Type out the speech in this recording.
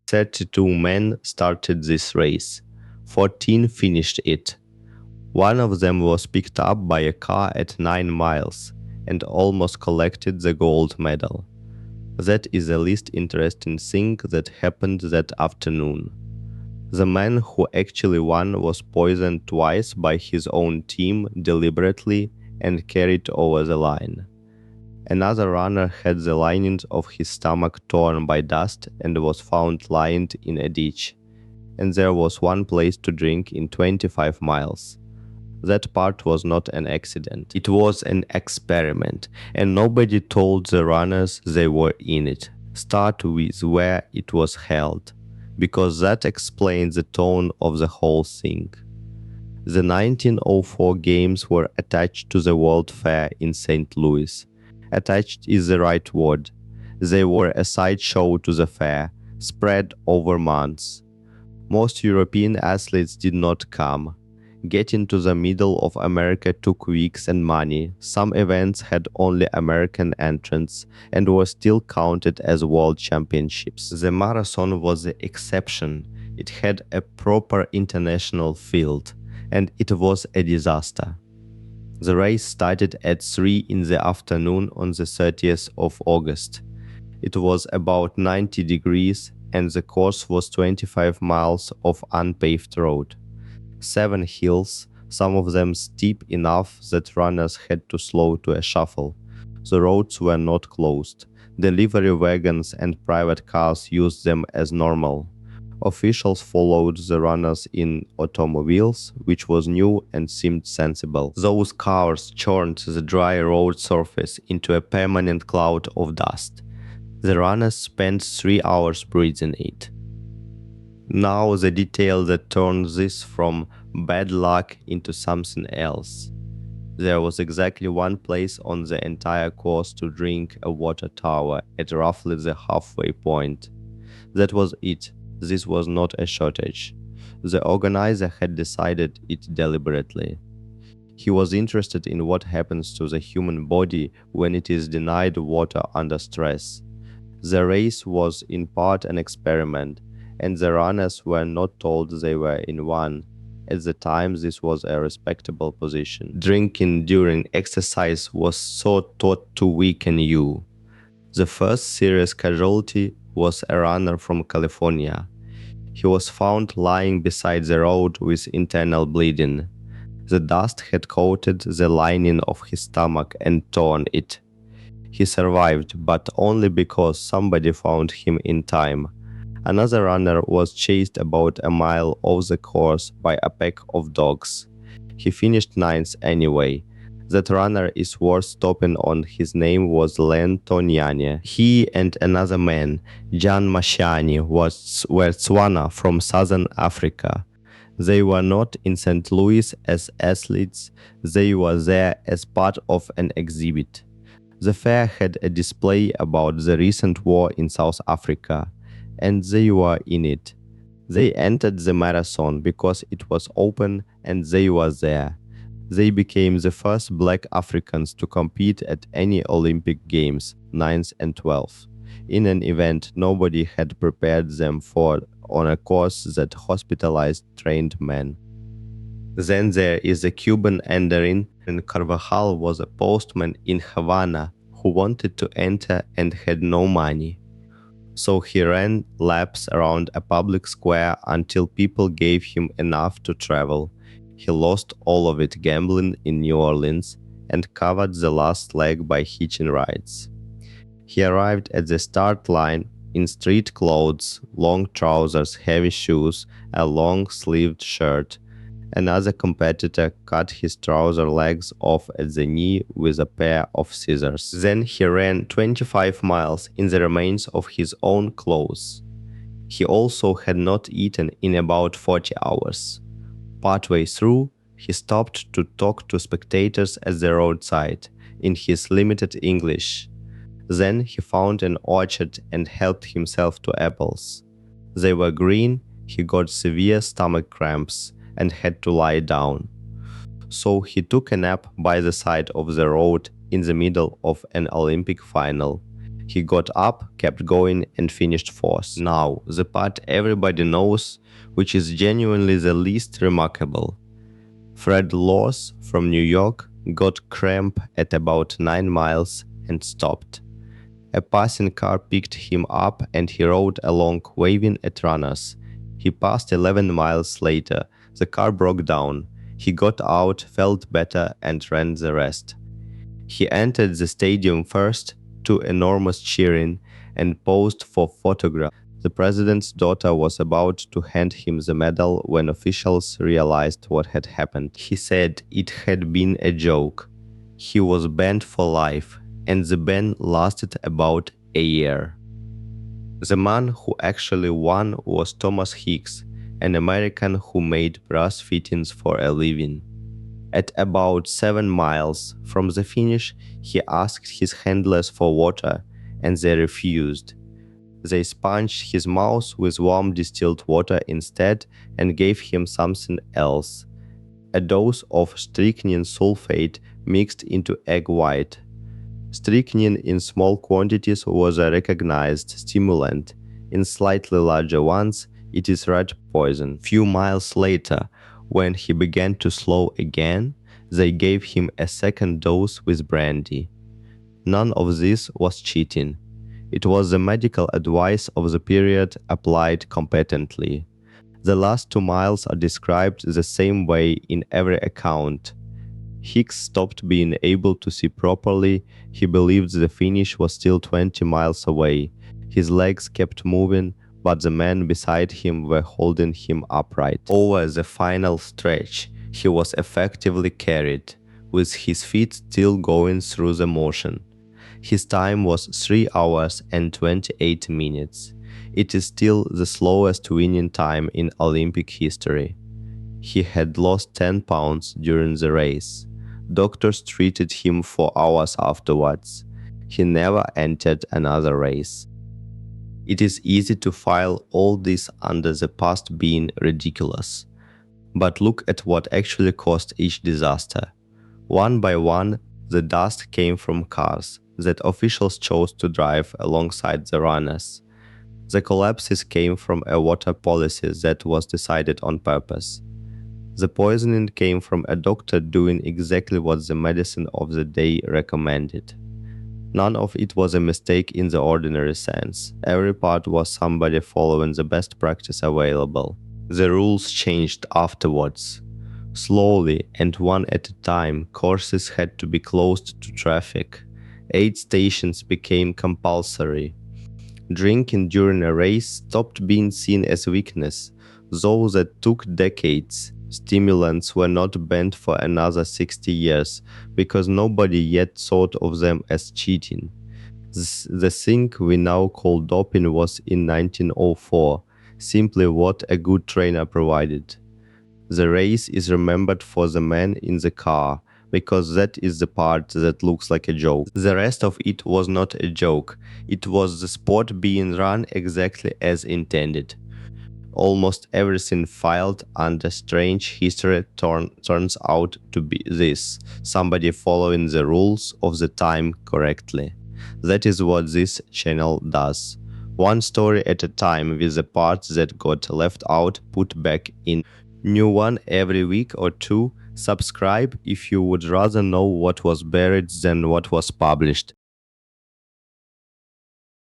32 men started this race. 14 finished it. One of them was picked up by a car at 9 miles and almost collected the gold medal. That is the least interesting thing that happened that afternoon. The man who actually won was poisoned twice by his own team deliberately and carried over the line. Another runner had the lining of his stomach torn by dust and was found lying in a ditch. And there was one place to drink in 25 miles. That part was not an accident. It was an experiment, and nobody told the runners they were in it. Start with where it was held, because that explains the tone of the whole thing. The 1904 games were attached to the World Fair in St. Louis. Attached is the right word. They were a sideshow to the fair, spread over months. Most European athletes did not come. Getting to the middle of America took weeks and money. Some events had only American entrants and were still counted as world championships. The marathon was the exception. It had a proper international field, and it was a disaster. The race started at 3 in the afternoon on the 30th of August. It was about 90 degrees and the course was 25 miles of unpaved road. 7 hills, some of them steep enough that runners had to slow to a shuffle. The roads were not closed. Delivery wagons and private cars used them as normal. Officials followed the runners in automobiles, which was new and seemed sensible. Those cars churned the dry road surface into a permanent cloud of dust. The runners spent 3 hours breathing it. Now the detail that turned this from bad luck into something else. There was exactly one place on the entire course to drink a water tower at roughly the halfway point. That was it. This was not a shortage. The organizer had decided it deliberately. He was interested in what happens to the human body when it is denied water under stress. The race was in part an experiment, and the runners were not told they were in one. At the time, this was a respectable position. Drinking during exercise was so thought to weaken you. The first serious casualty was a runner from California. He was found lying beside the road with internal bleeding. The dust had coated the lining of his stomach and torn it. He survived, but only because somebody found him in time. Another runner was chased about a mile off the course by a pack of dogs. He finished 9th anyway. That runner is worth stopping on. His name was Taunyane. He and another man, Mashiani, were Tswana from southern Africa. They were not in St. Louis as athletes, they were there as part of an exhibit. The fair had a display about the recent war in South Africa, and they were in it. They entered the marathon because it was open and they were there. They became the first black Africans to compete at any Olympic Games, 9th and 12th, in an event nobody had prepared them for on a course that hospitalized trained men. Then there is a Cuban Andarin, and Carvajal was a postman in Havana who wanted to enter and had no money. So he ran laps around a public square until people gave him enough to travel. He lost all of it gambling in New Orleans and covered the last leg by hitching rides. He arrived at the start line in street clothes, long trousers, heavy shoes, a long-sleeved shirt. Another competitor cut his trouser legs off at the knee with a pair of scissors. Then he ran 25 miles in the remains of his own clothes. He also had not eaten in about 40 hours. Partway through, he stopped to talk to spectators at the roadside in his limited English. Then he found an orchard and helped himself to apples. They were green, he got severe stomach cramps and had to lie down. So he took a nap by the side of the road in the middle of an Olympic final. He got up, kept going, and finished fourth. Now, the part everybody knows, which is genuinely the least remarkable. Fred Laws from New York got cramp at about 9 miles and stopped. A passing car picked him up and he rode along waving at runners. He passed 11 miles later. The car broke down. He got out, felt better, and ran the rest. He entered the stadium first, to enormous cheering, and posed for photograph. The president's daughter was about to hand him the medal when officials realized what had happened. He said it had been a joke. He was banned for life, and the ban lasted about a year. The man who actually won was Thomas Hicks, an American who made brass fittings for a living. At about 7 miles from the finish, he asked his handlers for water, and they refused. They sponged his mouth with warm distilled water instead and gave him something else, a dose of strychnine sulfate mixed into egg white. Strychnine in small quantities was a recognized stimulant. In slightly larger ones, it is rat poison. Few miles later, when he began to slow again, they gave him a second dose with brandy. None of this was cheating. It was the medical advice of the period applied competently. The last 2 miles are described the same way in every account. Hicks stopped being able to see properly. He believed the finish was still 20 miles away. His legs kept moving, but the men beside him were holding him upright. Over the final stretch, he was effectively carried, with his feet still going through the motion. His time was 3 hours and 28 minutes. It is still the slowest winning time in Olympic history. He had lost 10 pounds during the race. Doctors treated him for hours afterwards. He never entered another race. It is easy to file all this under the past being ridiculous. But look at what actually caused each disaster. One by one, the dust came from cars that officials chose to drive alongside the runners. The collapses came from a water policy that was decided on purpose. The poisoning came from a doctor doing exactly what the medicine of the day recommended. None of it was a mistake in the ordinary sense. Every part was somebody following the best practice available. The rules changed afterwards. Slowly and one at a time, courses had to be closed to traffic. Aid stations became compulsory. Drinking during a race stopped being seen as weakness, though that took decades. Stimulants were not banned for another 60 years, because nobody yet thought of them as cheating. The thing we now call doping was in 1904, simply what a good trainer provided. The race is remembered for the man in the car, because that is the part that looks like a joke. The rest of it was not a joke. It was the sport being run exactly as intended. Almost everything filed under strange history turns out to be this: somebody following the rules of the time correctly. That is what this channel does. One story at a time, with the parts that got left out put back in. New one every week or two. Subscribe if you would rather know what was buried than what was published.